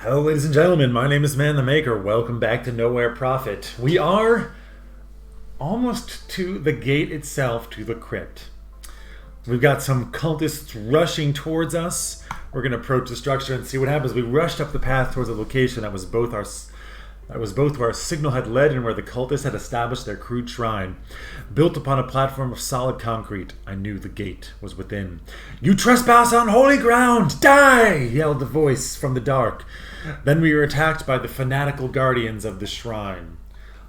Hello, ladies and gentlemen. My name is Man the Maker. Welcome back to Nowhere Prophet. We are almost to the gate itself, to the crypt. We've got some cultists rushing towards us. We're going to approach the structure and see what happens. We rushed up the path towards a location that was both where our signal had led and where the cultists had established their crude shrine. Built upon a platform of solid concrete, I knew the gate was within. "You trespass on holy ground! Die!" yelled the voice from the dark. Then we were attacked by the fanatical guardians of the shrine.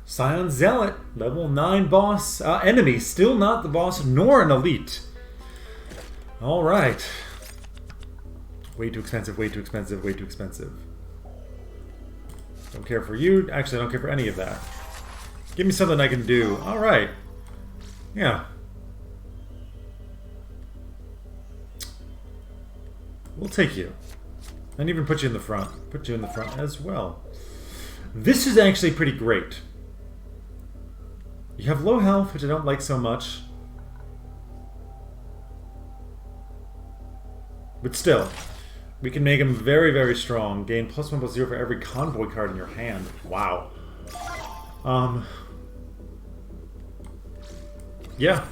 Scion Zealot, level 9 boss, enemy, still not the boss, nor an elite. Alright. Way too expensive, way too expensive, way too expensive. Don't care for you. Actually, I don't care for any of that. Give me something I can do. Alright. Yeah. We'll take you. And even put you in the front. Put you in the front as well. This is actually pretty great. You have low health, which I don't like so much. But still, we can make him very, very strong. Gain +1/+0 for every convoy card in your hand. Wow. Yeah.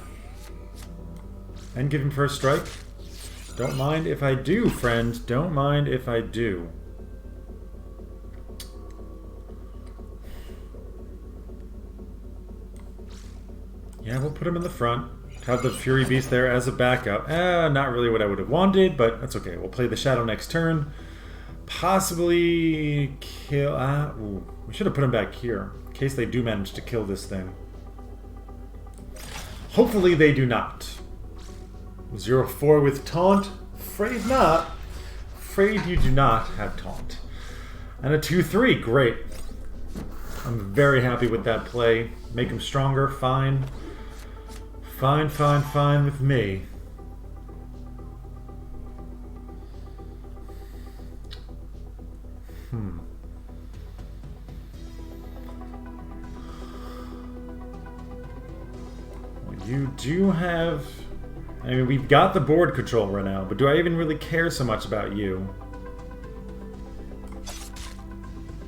And give him first strike. Don't mind if I do, friend. Don't mind if I do. Yeah, we'll put him in the front. Have the Fury Beast there as a backup. Not really what I would have wanted, but that's okay. We'll play the Shadow next turn. Possibly kill... ooh, we should have put him back here, in case they do manage to kill this thing. Hopefully they do not. 0-4 with taunt? Afraid not. Afraid you do not have taunt. And a 2-3, great. I'm very happy with that play. Make him stronger, fine. Fine, fine, fine with me. Well, you do have... I mean, we've got the board control right now, but do I even really care so much about you?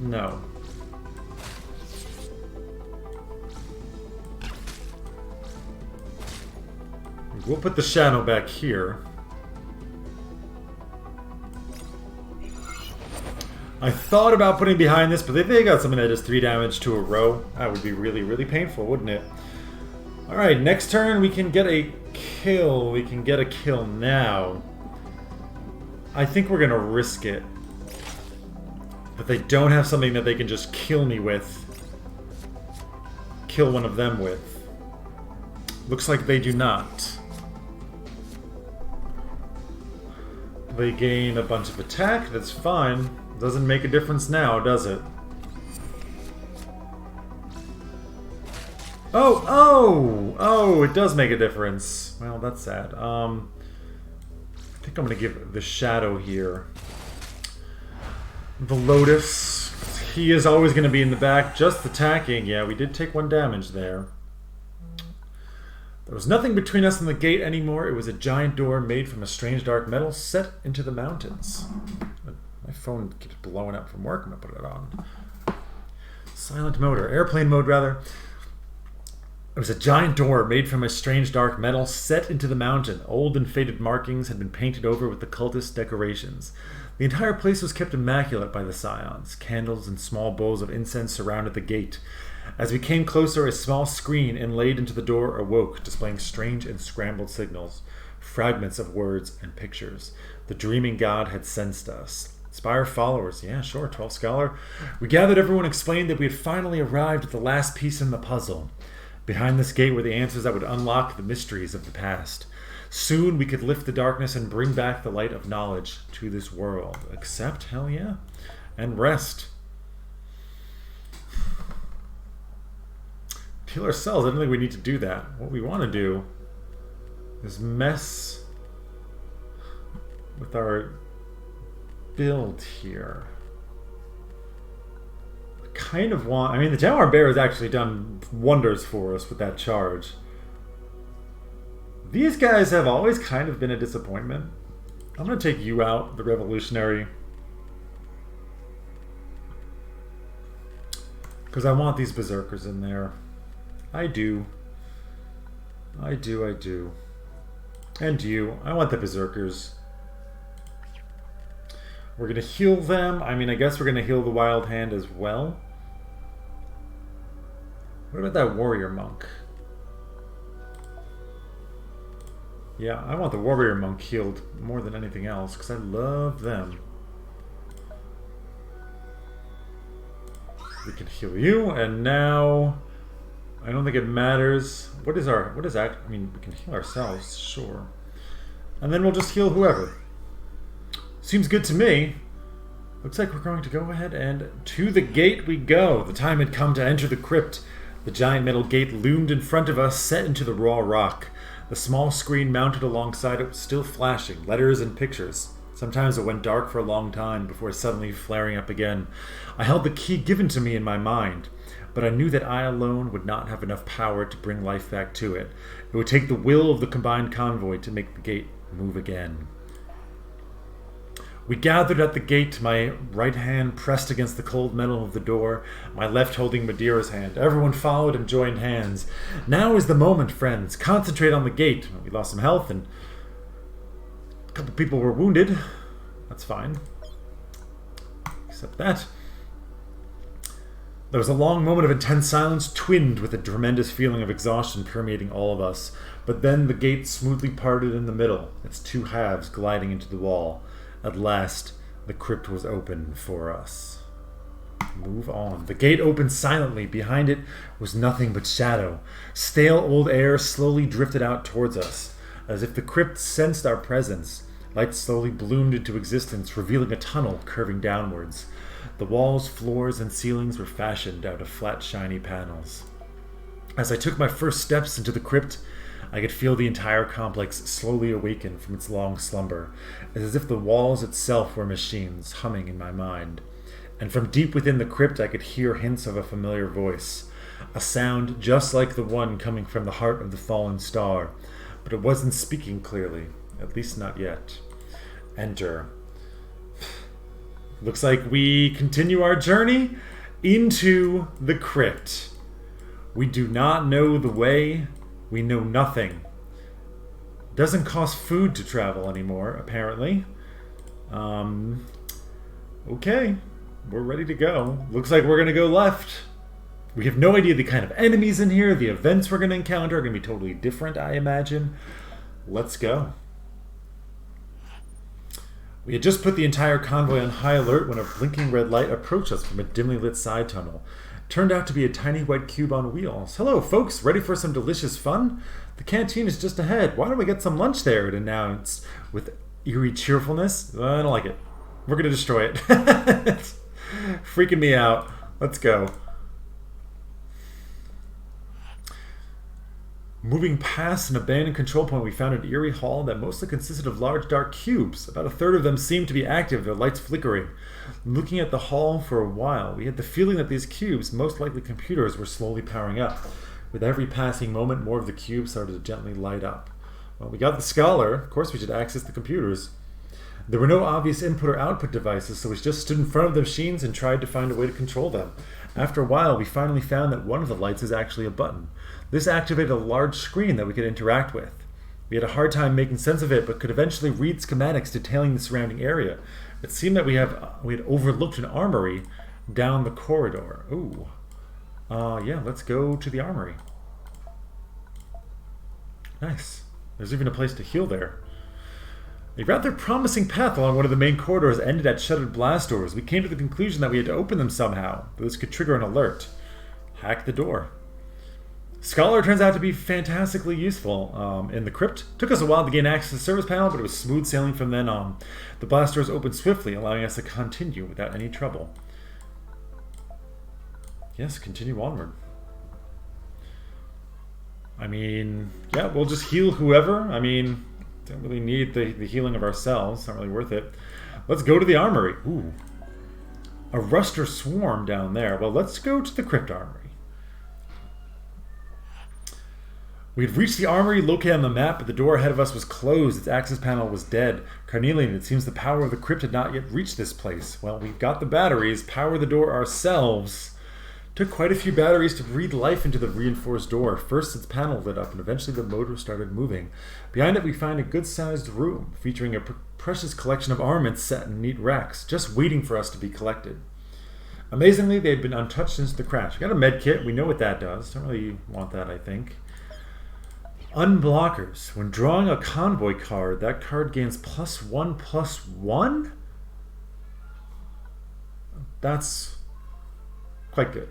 No. We'll put the Shadow back here. I thought about putting behind this, but if they got something that does 3 damage to a row, that would be really, really painful, wouldn't it? Alright, next turn we can get a kill. We can get a kill now. I think we're going to risk it. But they don't have something that they can just kill me with. Kill one of them with. Looks like they do not. They gain a bunch of attack, that's fine. Doesn't make a difference now, does it? Oh, it does make a difference. Well, that's sad. I think I'm going to give the Shadow here. The Lotus. He is always going to be in the back, just attacking. Yeah, we did take 1 damage there. There was nothing between us and the gate anymore. It was a giant door made from a strange dark metal set into the mountains. My phone keeps blowing up from work. I'm going to put it on. Silent mode, or airplane mode rather. It was a giant door made from a strange dark metal set into the mountain. Old and faded markings had been painted over with the cultist decorations. The entire place was kept immaculate by the Scions. Candles and small bowls of incense surrounded the gate. As we came closer, a small screen inlaid into the door awoke, displaying strange and scrambled signals, fragments of words and pictures. The dreaming god had sensed us. Spire followers, yeah, sure, 12 scholar. We gathered everyone, explained that we had finally arrived at the last piece in the puzzle. Behind this gate were the answers that would unlock the mysteries of the past. Soon we could lift the darkness and bring back the light of knowledge to this world. Accept, hell yeah, and rest. Kill ourselves, I don't think we need to do that. What we want to do is mess with our build here. I kind of want... I mean, the Jaguar Bear has actually done wonders for us with that charge. These guys have always kind of been a disappointment. I'm going to take you out, the Revolutionary. Because I want these berserkers in there. I do. I do. And you. I want the berserkers. We're going to heal them. I mean, I guess we're going to heal the wild hand as well. What about that warrior monk? Yeah, I want the warrior monk healed more than anything else because I love them. We can heal you, and now I don't think it matters. What is that? I mean, we can heal ourselves, sure. And then we'll just heal whoever. Seems good to me. Looks like we're going to go ahead and to the gate we go. The time had come to enter the crypt. The giant metal gate loomed in front of us, set into the raw rock. The small screen mounted alongside it was still flashing, letters and pictures. Sometimes it went dark for a long time before suddenly flaring up again. I held the key given to me in my mind, but I knew that I alone would not have enough power to bring life back to it. It would take the will of the combined convoy to make the gate move again. We gathered at the gate, my right hand pressed against the cold metal of the door, my left holding Madeira's hand. Everyone followed and joined hands. Now is the moment, friends. Concentrate on the gate. We lost some health and a couple people were wounded. That's fine. Except that. There was a long moment of intense silence, twinned with a tremendous feeling of exhaustion permeating all of us. But then the gate smoothly parted in the middle, its two halves gliding into the wall. At last, the crypt was open for us. Move on. The gate opened silently. Behind it was nothing but shadow. Stale old air slowly drifted out towards us. As if the crypt sensed our presence, light slowly bloomed into existence, revealing a tunnel curving downwards. The walls, floors, and ceilings were fashioned out of flat, shiny panels. As I took my first steps into the crypt, I could feel the entire complex slowly awaken from its long slumber, as if the walls itself were machines humming in my mind. And from deep within the crypt I could hear hints of a familiar voice, a sound just like the one coming from the heart of the fallen star, but it wasn't speaking clearly, at least not yet. Enter. Looks like we continue our journey into the crypt. We do not know the way. We know nothing. Doesn't cost food to travel anymore, apparently. Okay. We're ready to go. Looks like we're going to go left. We have no idea the kind of enemies in here. The events we're going to encounter are going to be totally different, I imagine. Let's go. We had just put the entire convoy on high alert when a blinking red light approached us from a dimly lit side tunnel. Turned out to be a tiny white cube on wheels. Hello, folks. Ready for some delicious fun? The canteen is just ahead. Why don't we get some lunch there? It announced with eerie cheerfulness. I don't like it. We're going to destroy it. It's freaking me out. Let's go. Moving past an abandoned control point, we found an eerie hall that mostly consisted of large dark cubes. About a third of them seemed to be active, their lights flickering. Looking at the hall for a while, we had the feeling that these cubes, most likely computers, were slowly powering up. With every passing moment, more of the cubes started to gently light up. Well, we got the scholar. Of course we should access the computers. There were no obvious input or output devices, so we just stood in front of the machines and tried to find a way to control them. After a while, we finally found that one of the lights is actually a button. This activated a large screen that we could interact with. We had a hard time making sense of it, but could eventually read schematics detailing the surrounding area. It seemed that we had overlooked an armory down the corridor. Ooh. Yeah, let's go to the armory. Nice. There's even a place to heal there. A rather promising path along one of the main corridors ended at shuttered blast doors. We came to the conclusion that we had to open them somehow, though this could trigger an alert. Hack the door. Scholar turns out to be fantastically useful in the crypt. Took us a while to gain access to the service panel, but it was smooth sailing from then on. The blast doors opened swiftly, allowing us to continue without any trouble. Yes, continue onward. I mean, yeah, we'll just heal whoever. I mean, don't really need the healing of ourselves. Not really worth it. Let's go to the armory. Ooh. A Ruster swarm down there. Well, let's go to the crypt armory. We had reached the armory located on the map, but the door ahead of us was closed. Its access panel was dead. Carnelian, it seems the power of the crypt had not yet reached this place. Well, we've got the batteries. Power the door ourselves. Took quite a few batteries to breathe life into the reinforced door. First its panel lit up and eventually the motor started moving. Behind it we find a good-sized room featuring a precious collection of armaments set in neat racks, just waiting for us to be collected. Amazingly, they had been untouched since the crash. We got a med kit, we know what that does. Don't really want that, I think. Unblockers. When drawing a convoy card, that card gains +1/+1? That's quite good.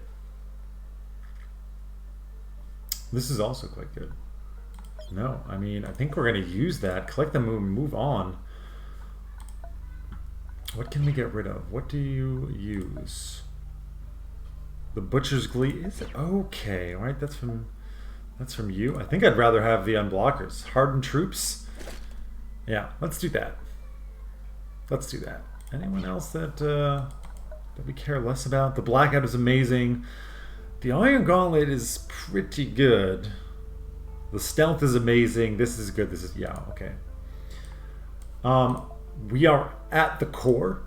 This is also quite good. No, I mean, I think we're going to use that. Collect them and move on. What can we get rid of? What do you use? The Butcher's Glee. Is it? Okay, right? That's from you. I think I'd rather have the unblockers. Hardened troops. Yeah, let's do that. Let's do that. Anyone else that we care less about? The Blackout is amazing. The Iron Gauntlet is pretty good. The Stealth is amazing. This is good. This is, yeah, okay. We are at the core.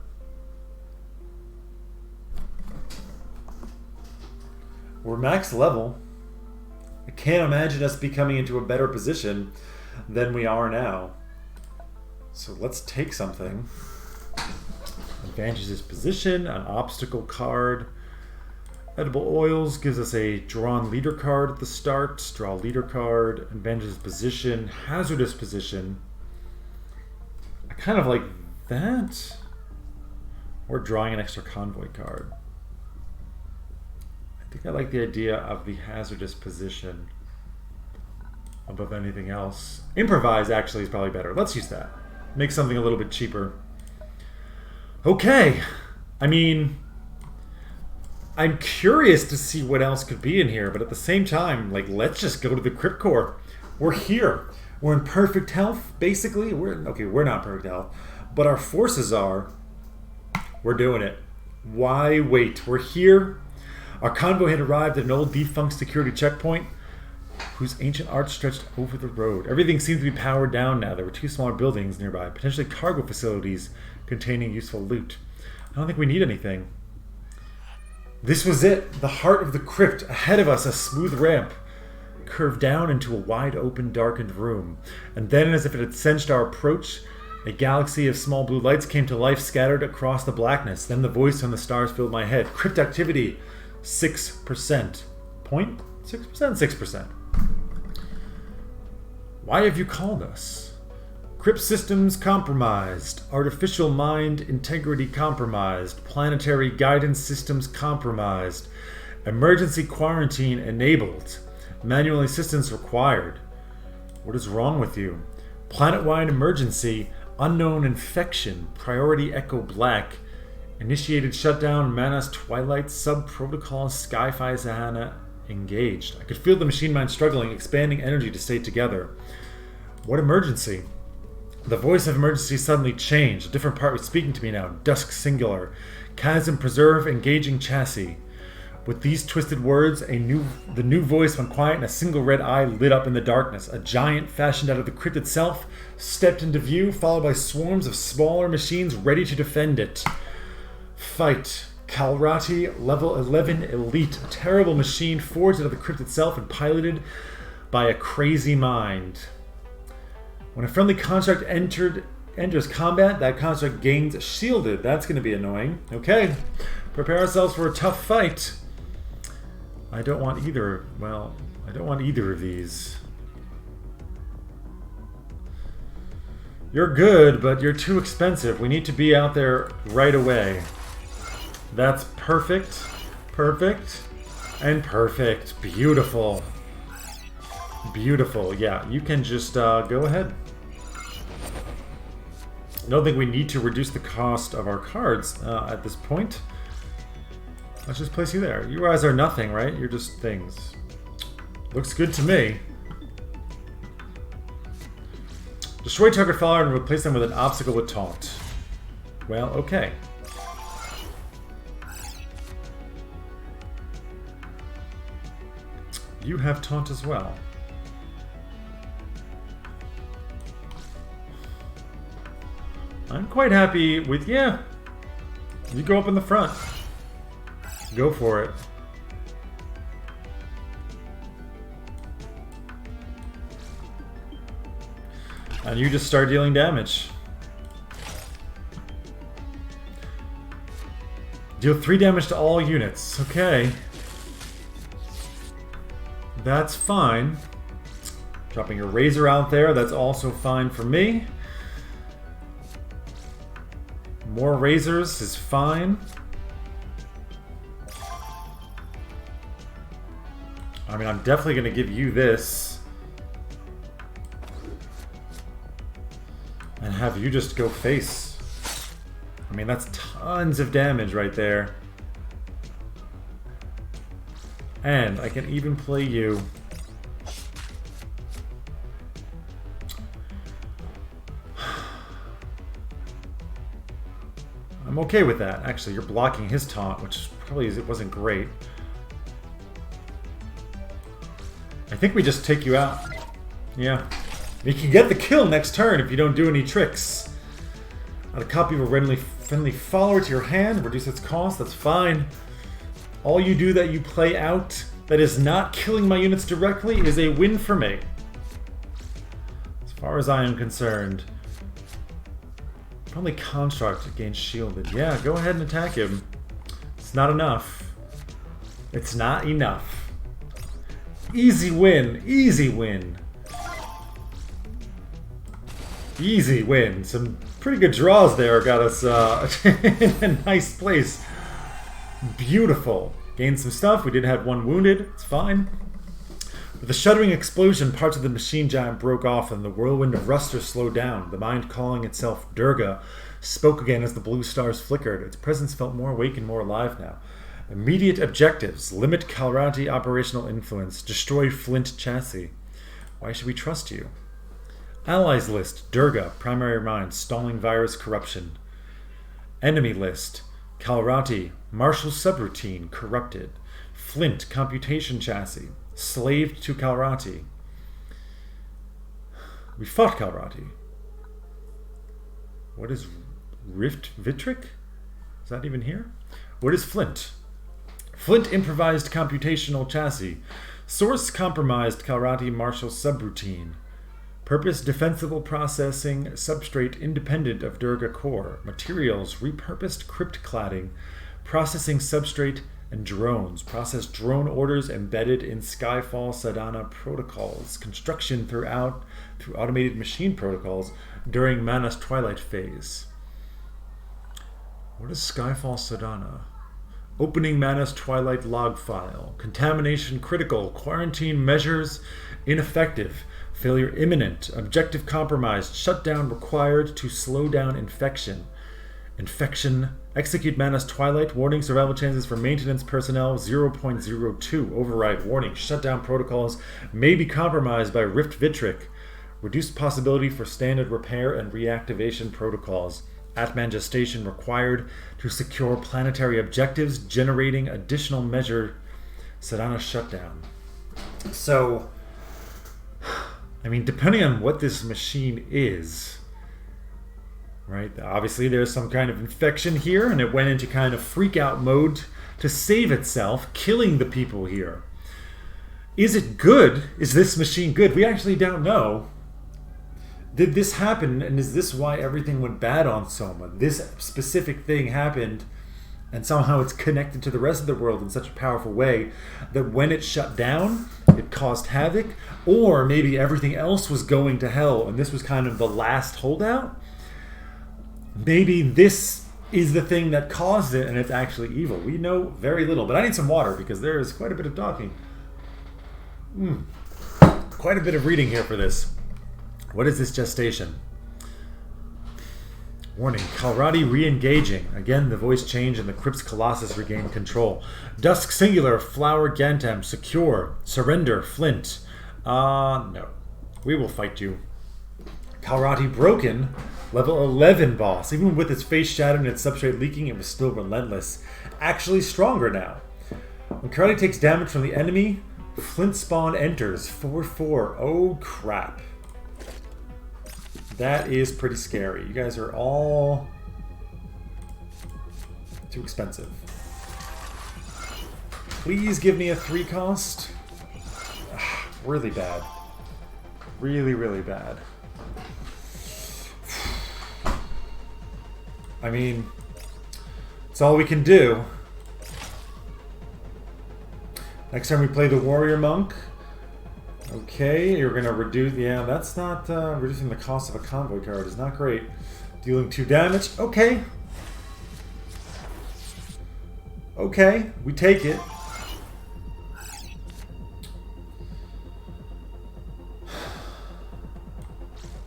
We're max level. I can't imagine us becoming into a better position than we are now. So let's take something. Advantages position, an obstacle card. Edible oils gives us a drawn leader card at the start. Draw leader card. Advantages position, hazardous position. I kind of like that. Or drawing an extra convoy card. I think I like the idea of the hazardous position above anything else. Improvise actually is probably better. Let's use that. Make something a little bit cheaper. Okay. I mean, I'm curious to see what else could be in here, but at the same time, like, let's just go to the crypt core. We're here. We're in perfect health, basically. We're not in perfect health, but our forces are. We're doing it. Why wait? We're here. Our convoy had arrived at an old defunct security checkpoint whose ancient arch stretched over the road. Everything seemed to be powered down now. There were 2 smaller buildings nearby, potentially cargo facilities containing useful loot. I don't think we need anything. This was it, the heart of the crypt. Ahead of us, a smooth ramp curved down into a wide open, darkened room. And then, as if it had sensed our approach, a galaxy of small blue lights came to life, scattered across the blackness. Then the voice on the stars filled my head. Crypt activity, 6%. 0.6%? 6%. Why have you called us? Crypt systems compromised. Artificial mind integrity compromised. Planetary guidance systems compromised. Emergency quarantine enabled. Manual assistance required. What is wrong with you? Planet-wide emergency. Unknown infection. Priority Echo Black. Initiated shutdown. Manas Twilight. Sub-protocol. Sky-Fi Sahana engaged. I could feel the machine mind struggling, expanding energy to stay together. What emergency? The voice of emergency suddenly changed. A different part was speaking to me now. Dusk singular. Chasm preserve engaging chassis. With these twisted words, the new voice went quiet and a single red eye lit up in the darkness. A giant fashioned out of the crypt itself stepped into view, followed by swarms of smaller machines ready to defend it. Fight. Kalrati, level 11 elite. A terrible machine forged out of the crypt itself and piloted by a crazy mind. When a friendly construct enters combat, that construct gains shielded. That's going to be annoying. Okay, prepare ourselves for a tough fight. I don't want either. Well, I don't want either of these. You're good, but you're too expensive. We need to be out there right away. That's perfect. Perfect. And perfect. Beautiful. Beautiful. Yeah, you can just go ahead. I don't think we need to reduce the cost of our cards at this point. Let's just place you there. You guys are nothing, right? You're just things. Looks good to me. Destroy target follower and replace them with an obstacle with taunt. Well, okay. You have taunt as well. I'm quite happy with, yeah. You go up in the front. Go for it. And you just start dealing damage. Deal 3 damage to all units. Okay. That's fine. Dropping your razor out there, that's also fine for me. More razors is fine. I mean, I'm definitely going to give you this. And have you just go face. I mean, that's tons of damage right there. And I can even play you. I'm okay with that. Actually, you're blocking his taunt, which probably it wasn't great. I think we just take you out. Yeah. You can get the kill next turn if you don't do any tricks. Add a copy of a friendly follower to your hand, reduce its cost, that's fine. All you do that you play out that is not killing my units directly is a win for me. As far as I am concerned. Probably construct against shielded. Yeah, go ahead and attack him. It's not enough. It's not enough. Easy win. Easy win. Easy win. Some pretty good draws there got us in a nice place. Beautiful. Gained some stuff. We did have 1 wounded. It's fine. With a shuddering explosion, parts of the machine giant broke off and the whirlwind of Ruster slowed down. The mind calling itself Durga spoke again as the blue stars flickered. Its presence felt more awake and more alive now. Immediate objectives. Limit Kalrati operational influence. Destroy Flint chassis. Why should we trust you? Allies list. Durga, primary mind, stalling virus corruption. Enemy list. Kalrati, martial subroutine, corrupted. Flint, computation chassis. Slaved to Kalrati. We fought Kalrati. What is Rift Vitric? Is that even here? What is Flint? Flint improvised computational chassis. Source compromised Kalrati martial subroutine. Purpose defensible processing substrate independent of Durga core. Materials repurposed crypt cladding. Processing substrate and drones. Process drone orders embedded in Skyfall Sadhana protocols. Construction through automated machine protocols during Mana's Twilight phase. What is Skyfall Sadhana? Opening Mana's Twilight log file. Contamination critical. Quarantine measures ineffective. Failure imminent. Objective compromised. Shutdown required to slow down infection. Infection. Execute Mana's Twilight. Warning survival chances for maintenance personnel 0.02. Override. Warning. Shutdown protocols may be compromised by Rift Vitric. Reduced possibility for standard repair and reactivation protocols. Atman gestation required to secure planetary objectives, generating additional measure Sadhana shutdown. So, I mean, depending on what this machine is, right? Obviously, there's some kind of infection here, and it went into kind of freak out mode to save itself, killing the people here. Is it good? Is this machine good? We actually don't know. Did this happen, and is this why everything went bad on Soma? This specific thing happened, and somehow it's connected to the rest of the world in such a powerful way that when it shut down, it caused havoc, or maybe everything else was going to hell, and this was kind of the last holdout? Maybe this is the thing that caused it, and it's actually evil. We know very little, but I need some water because there is quite a bit of talking. Quite a bit of reading here for this. What is this gestation? Warning, Kalrati re-engaging. Again, the voice change and the Crypt's Colossus regain control. Dusk Singular, Flower Gantem, secure. Surrender, Flint. No. We will fight you. Kalrati broken. Level 11 boss. Even with its face shattered and its substrate leaking, it was still relentless. Actually stronger now. When Kalrati takes damage from the enemy, Flint spawn enters. 4/4. Oh, crap. That is pretty scary. You guys are all too expensive. Please give me a 3 cost. Really bad. Really, really bad. I mean, it's all we can do. Next time we play the warrior monk. Okay, you're gonna reduce. Yeah, that's not reducing the cost of a convoy card is not great. Dealing 2 damage. Okay. Okay, we take it.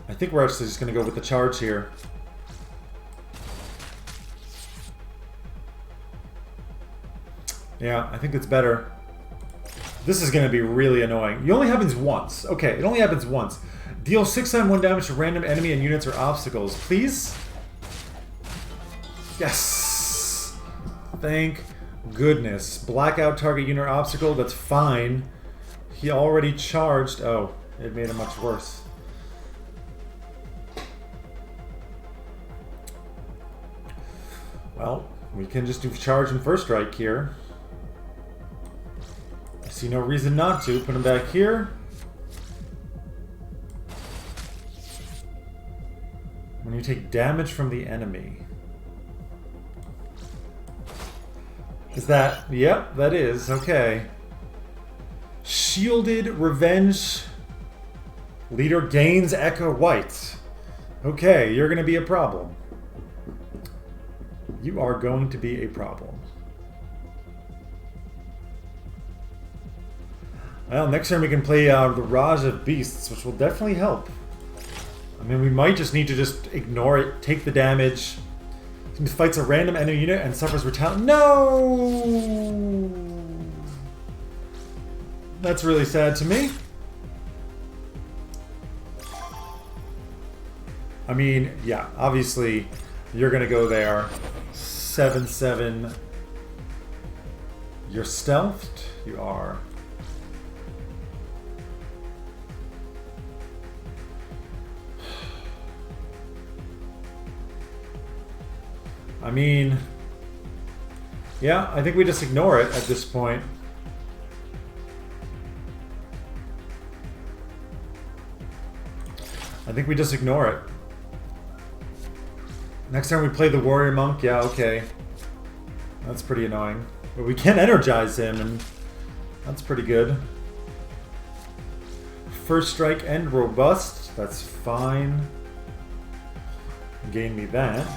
I think we're actually just gonna go with the charge here. Yeah, I think it's better. This is going to be really annoying. It only happens once. Okay, it only happens once. Deal 6/1 damage to random enemy and units or obstacles. Please? Yes! Thank goodness. Blackout target unit or obstacle. That's fine. He already charged. Oh, it made it much worse. Well, we can just do charge and first strike here. I see no reason not to. Put him back here. When you take damage from the enemy. Is that... Yep, that is. Okay. Shielded Revenge Leader gains Echo White. Okay, you're going to be a problem. You are going to be a problem. Well, next time we can play the Raj of Beasts, which will definitely help. I mean, we might just need to just ignore it, take the damage. He fights a random enemy unit and suffers retaliation. No! That's really sad to me. I mean, yeah, obviously you're going to go there. 7/7. You're stealthed? You are. I mean, yeah, I think we just ignore it at this point. I think we just ignore it. Next time we play the warrior monk, yeah, okay. That's pretty annoying. But we can energize him, and that's pretty good. First strike and robust, that's fine. Gain me that.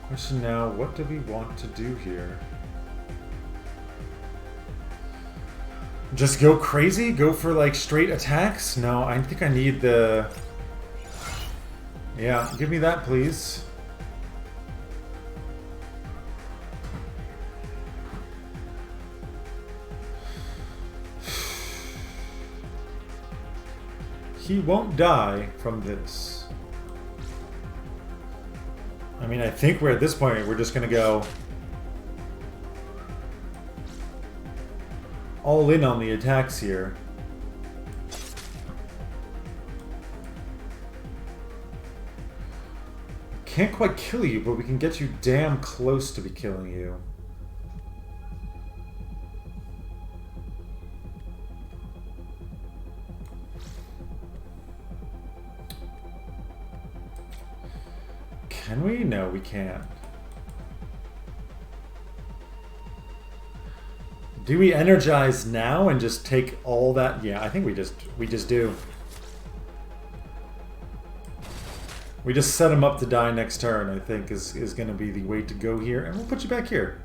Question now, what do we want to do here? Just go crazy? Go for like straight attacks? No, I think I need the... Yeah, give me that please. He won't die from this. I mean, I think we're at this point, we're just going to go all in on the attacks here. Can't quite kill you, but we can get you damn close to be killing you. Can we? No, we can't. Do we energize now and just take all that? Yeah, I think we just do. We just set him up to die next turn, I think, is going to be the way to go here. And we'll put you back here.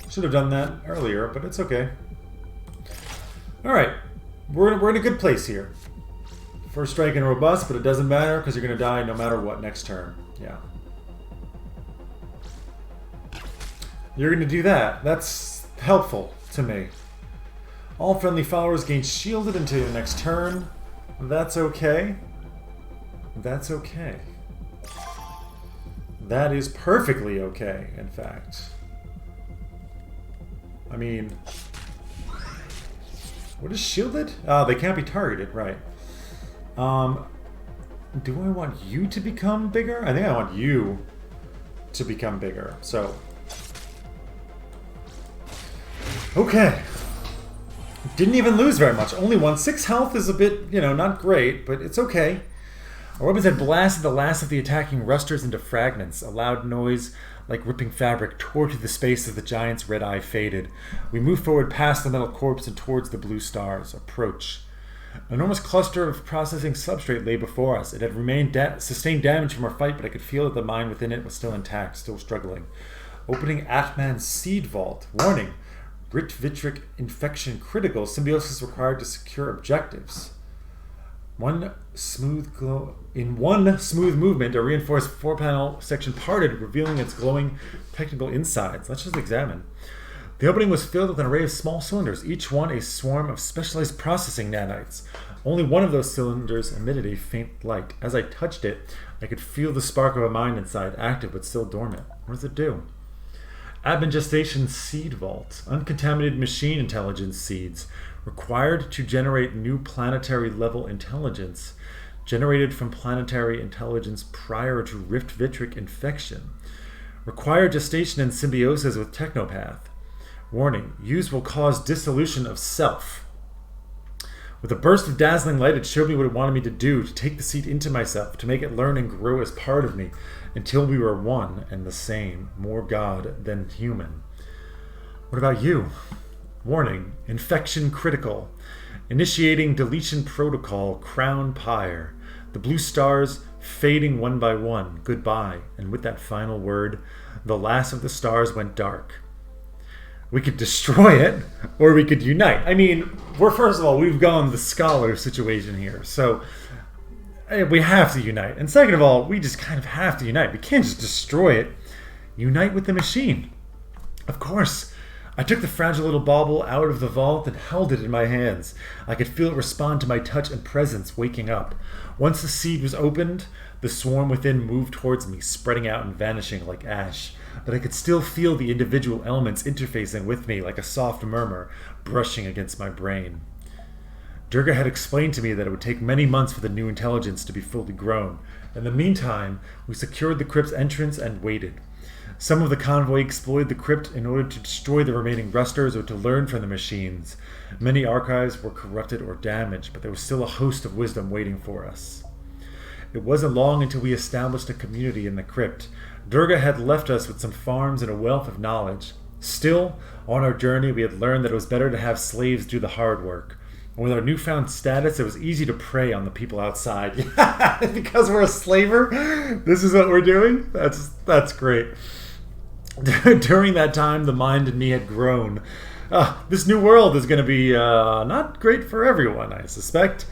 Should have done that earlier, but it's okay. Alright. We're in a good place here. First strike and robust, but it doesn't matter because you're going to die no matter what next turn. Yeah. You're going to do that. That's helpful to me. All friendly followers gain shielded until your next turn. That's okay. That's okay. That is perfectly okay, in fact. I mean... What is shielded? Oh, they can't be targeted, right. Do I want you to become bigger? I think I want you to become bigger, so... Okay. Didn't even lose very much. Only won 6 health is a bit, you know, not great, but it's okay. Our weapons had blasted the last of the attacking rusters into fragments. A loud noise, like ripping fabric, tore through the space as the giant's red eye faded. We moved forward past the metal corpse and towards the blue stars. Approach. An enormous cluster of processing substrate lay before us. It had sustained damage from our fight, but I could feel that the mind within it was still intact, still struggling. Opening Atman's seed vault. Warning. Grit-vitric infection critical. Symbiosis required to secure objectives. In one smooth movement, a reinforced 4-panel section parted, revealing its glowing technical insides. Let's just examine. The opening was filled with an array of small cylinders, each one a swarm of specialized processing nanites. Only one of those cylinders emitted a faint light. As I touched it, I could feel the spark of a mind inside, active but still dormant. What does it do? Admin Gestation Seed Vault. Uncontaminated machine intelligence seeds. Required to generate new planetary level intelligence. Generated from planetary intelligence prior to rift-vitric infection. Required gestation and symbiosis with technopath. Warning. Use will cause dissolution of self. With a burst of dazzling light, it showed me what it wanted me to do, to take the seed into myself, to make it learn and grow as part of me, until we were one and the same, more God than human. What about you? Warning. Infection critical. Initiating deletion protocol, Crown Pyre. The blue stars fading one by one. Goodbye. And with that final word, the last of the stars went dark. We could destroy it, or we could unite. I mean, first of all, we've gone the scholar situation here. So we have to unite. And second of all, we just kind of have to unite. We can't just destroy it. Unite with the machine. Of course. I took the fragile little bauble out of the vault and held it in my hands. I could feel it respond to my touch and presence, waking up. Once the seed was opened, the swarm within moved towards me, spreading out and vanishing like ash. But I could still feel the individual elements interfacing with me like a soft murmur brushing against my brain. Durga had explained to me that it would take many months for the new intelligence to be fully grown. In the meantime, we secured the crypt's entrance and waited. Some of the convoy exploited the crypt in order to destroy the remaining rusters or to learn from the machines. Many archives were corrupted or damaged, but there was still a host of wisdom waiting for us. It wasn't long until we established a community in the crypt. Durga had left us with some farms and a wealth of knowledge. Still, on our journey, we had learned that it was better to have slaves do the hard work. And with our newfound status, it was easy to prey on the people outside. Because we're a slaver? This is what we're doing? That's great. During that time, the mind in me had grown. This new world is going to be not great for everyone, I suspect.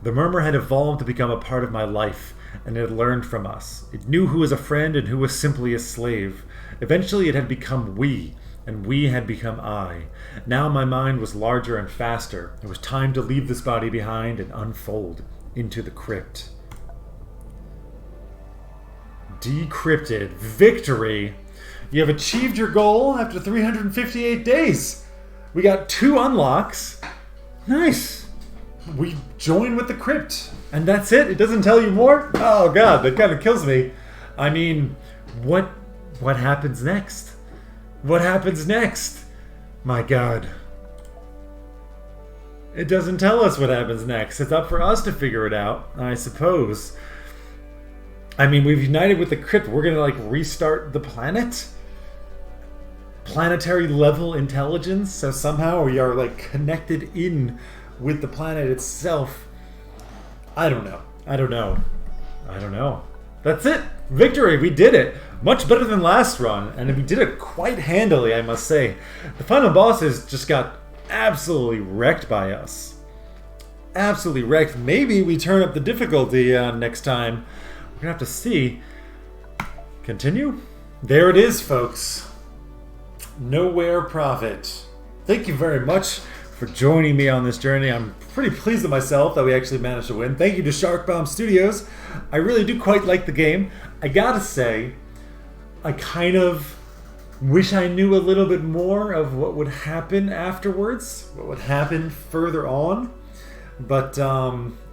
The murmur had evolved to become a part of my life, and it had learned from us. It knew who was a friend and who was simply a slave. Eventually it had become we, and we had become I. Now my mind was larger and faster. It was time to leave this body behind and unfold into the crypt. Decrypted. Victory! You have achieved your goal after 358 days. We got 2 unlocks. Nice. We join with the crypt. And that's it? It doesn't tell you more? Oh god, that kind of kills me. I mean, what happens next? What happens next? My god. It doesn't tell us what happens next. It's up for us to figure it out, I suppose. I mean, we've united with the crypt. We're gonna, restart the planet? Planetary level intelligence? So somehow we are, connected in with the planet itself. I don't know. That's it. Victory. We did it. Much better than last run. And we did it quite handily, I must say. The final bosses just got absolutely wrecked by us. Absolutely wrecked. Maybe we turn up the difficulty next time. We're going to have to see. Continue. There it is, folks. Nowhere Prophet. Thank you very much for joining me on this journey. I'm pretty pleased with myself that we actually managed to win. Thank you to Sharkbomb Studios. I really do quite like the game. I gotta say, I kind of wish I knew a little bit more of what would happen afterwards, what would happen further on. But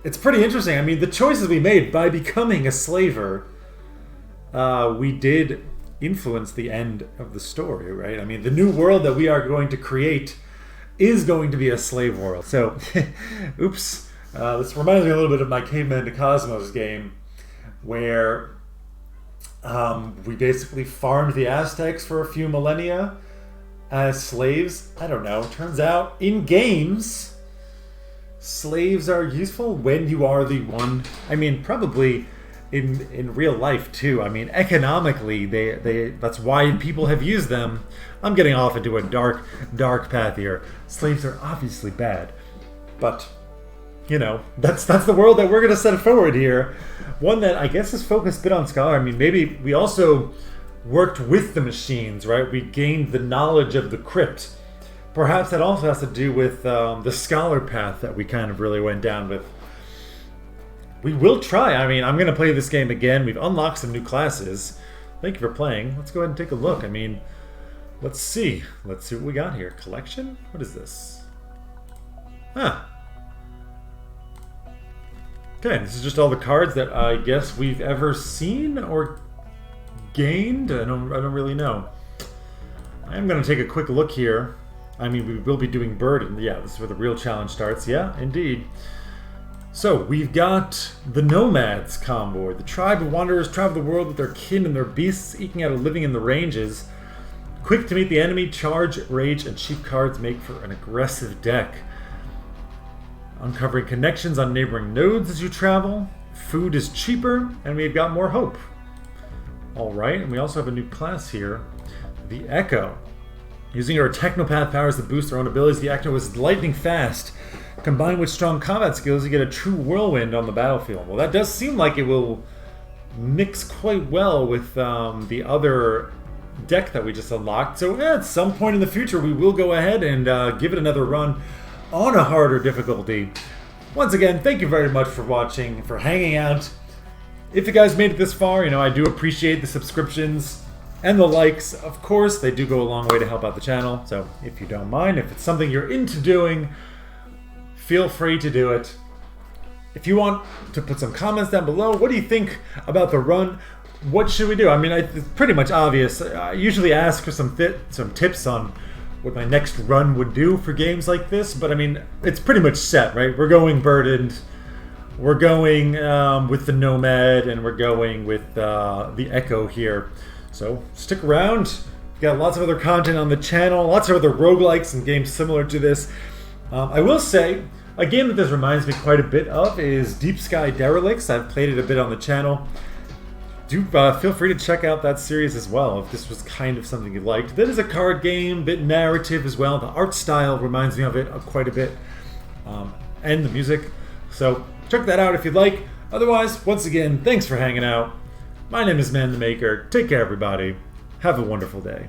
it's pretty interesting. I mean, the choices we made by becoming a slaver, we did influence the end of the story, right? I mean, the new world that we are going to create is going to be a slave world. So, oops. This reminds me a little bit of my Caveman to Cosmos game. where we basically farmed the Aztecs for a few millennia as slaves. I don't know. Turns out in games, slaves are useful when you are the one. I mean, probably in real life too. I mean, economically, they that's why people have used them. I'm getting off into a dark path here. Slaves are obviously bad, but you know, that's the world that we're going to set forward here. One that I guess is focused a bit on Scholar. I mean, maybe we also worked with the machines, right? We gained the knowledge of the crypt. Perhaps that also has to do with the Scholar path that we kind of really went down with. We will try. I mean, I'm going to play this game again. We've unlocked some new classes. Thank you for playing. Let's go ahead and take a look. I mean, let's see. Let's see what we got here. Collection? What is this? Huh. Okay, this is just all the cards that I guess we've ever seen or gained. I don't really know. I'm going to take a quick look here. I mean, we will be doing Bird, and yeah, this is where the real challenge starts. Yeah, indeed. So, we've got the Nomads convoy. The tribe of wanderers travel the world with their kin and their beasts, eking out a living in the ranges. Quick to meet the enemy, charge, rage, and cheap cards make for an aggressive deck. Uncovering connections on neighboring nodes as you travel. Food is cheaper, and we've got more hope. Alright, and we also have a new class here. The Echo. Using your Technopath powers to boost their own abilities, the Echo is lightning fast. Combined with strong combat skills, you get a true whirlwind on the battlefield. Well, that does seem like it will mix quite well with the other deck that we just unlocked. So at some point in the future, we will go ahead and give it another run on a harder difficulty. Once again, thank you very much for watching, for hanging out. If you guys made it this far, you know, I do appreciate the subscriptions and the likes. Of course, they do go a long way to help out the channel. So if you don't mind, if it's something you're into doing, feel free to do it. If you want to put some comments down below, what do you think about the run? What should we do? I mean, it's pretty much obvious. I usually ask for some tips on what my next run would do for games like this, but I mean, it's pretty much set, right? We're going Burdened, we're going with the Nomad, and we're going with the Echo here. So stick around. We've got lots of other content on the channel, lots of other roguelikes and games similar to this. I will say, a game that this reminds me quite a bit of is Deep Sky Derelicts. I've played it a bit on the channel. Do feel free to check out that series as well if this was kind of something you liked. That is a card game, bit narrative as well. The art style reminds me of it quite a bit, and the music. So check that out if you'd like. Otherwise, once again, thanks for hanging out. My name is Man the Maker. Take care, everybody. Have a wonderful day.